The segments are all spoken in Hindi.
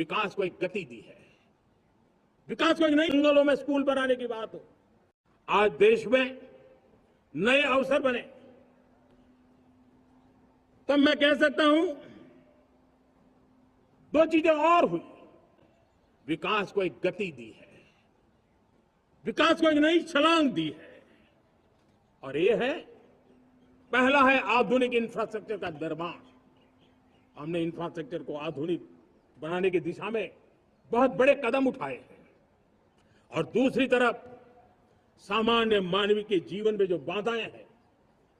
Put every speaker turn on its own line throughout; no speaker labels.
विकास को एक गति दी है, विकास को एक नई जंगलों में स्कूल बनाने की बात हो, आज देश में नए अवसर बने, तब मैं कह सकता हूं दो चीजें और हुई। विकास को एक गति दी है, विकास को एक नई छलांग दी है, और ये है पहला है आधुनिक इंफ्रास्ट्रक्चर का निर्माण। हमने इंफ्रास्ट्रक्चर को आधुनिक बनाने की दिशा में बहुत बड़े कदम उठाए हैं, और दूसरी तरफ सामान्य मानवीय के जीवन में जो बाधाएं हैं,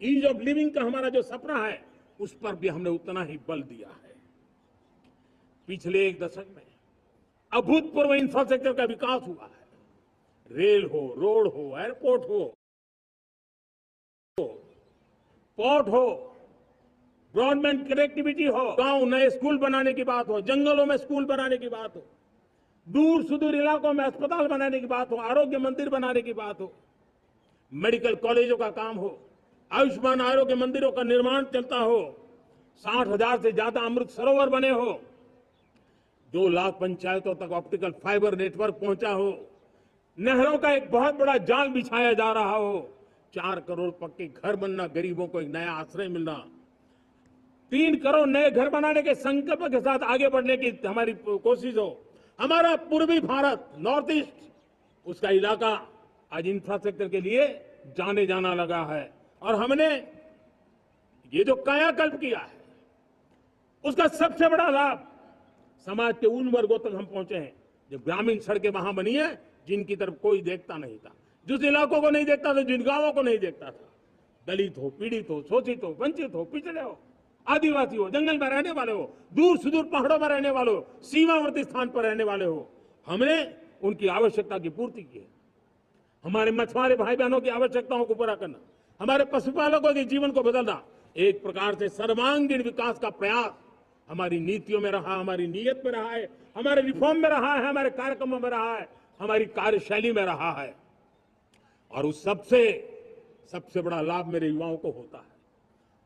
ईज ऑफ लिविंग का हमारा जो सपना है, उस पर भी हमने उतना ही बल दिया है। पिछले एक दशक में अभूतपूर्व इंफ्रास्ट्रक्चर का विकास हुआ है। रेल हो, रोड हो, एयरपोर्ट हो, पोर्ट हो, ब्रॉडबैंड कनेक्टिविटी हो, गांव नए स्कूल बनाने की बात हो, जंगलों में स्कूल बनाने की बात हो, दूर सुदूर इलाकों में अस्पताल बनाने की बात हो, आरोग्य मंदिर बनाने की बात हो, मेडिकल कॉलेजों का काम हो, आयुष्मान आरोग्य मंदिरों का निर्माण चलता हो, 60,000 से ज्यादा अमृत सरोवर बने हो, 2 लाख पंचायतों तक ऑप्टिकल फाइबर नेटवर्क पहुंचा हो, नहरों का एक बहुत बड़ा जाल बिछाया जा रहा हो, 4 करोड़ पक्के घर बनना, गरीबों को एक नया आश्रय मिलना, 3 करोड़ नए घर बनाने के संकल्प के साथ आगे बढ़ने की हमारी कोशिश हो। हमारा पूर्वी भारत, नॉर्थ ईस्ट, उसका इलाका आज इंफ्रास्ट्रक्चर के लिए जाने जाना लगा है, और हमने ये जो कायाकल्प किया है, उसका सबसे बड़ा लाभ समाज के उन वर्गों तक हम पहुंचे हैं जो ग्रामीण सड़कें वहां बनी है, जिनकी तरफ कोई देखता नहीं था, जिस इलाकों को नहीं देखता था, जिन गांवों को नहीं देखता था। दलित हो, पीड़ित हो, शोषित हो, वंचित हो, पिछड़े हो, आदिवासी हो, जंगल में रहने वाले हो, दूर सुदूर पहाड़ों में रहने वाले हो, सीमावर्ती स्थान पर रहने वाले हो, हमने उनकी आवश्यकता की पूर्ति की है। हमारे मछुआरे भाई बहनों की आवश्यकताओं को पूरा करना, हमारे पशुपालकों के जीवन को बदलना, एक प्रकार से सर्वांगीण विकास का प्रयास हमारी नीतियों में रहा, हमारी नीयत में रहा है, हमारे रिफॉर्म में रहा है, हमारे कार्यक्रमों में रहा है, हमारी कार्यशैली में रहा है। और उस सबसे बड़ा लाभ मेरे युवाओं को होता है।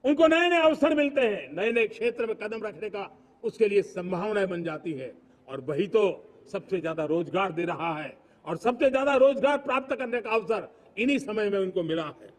उनको नए नए अवसर मिलते हैं, नए नए क्षेत्र में कदम रखने का उसके लिए संभावनाएं बन जाती है, और वही तो सबसे ज्यादा रोजगार दे रहा है, और सबसे ज्यादा रोजगार प्राप्त करने का अवसर इन्हीं समय में उनको मिला है।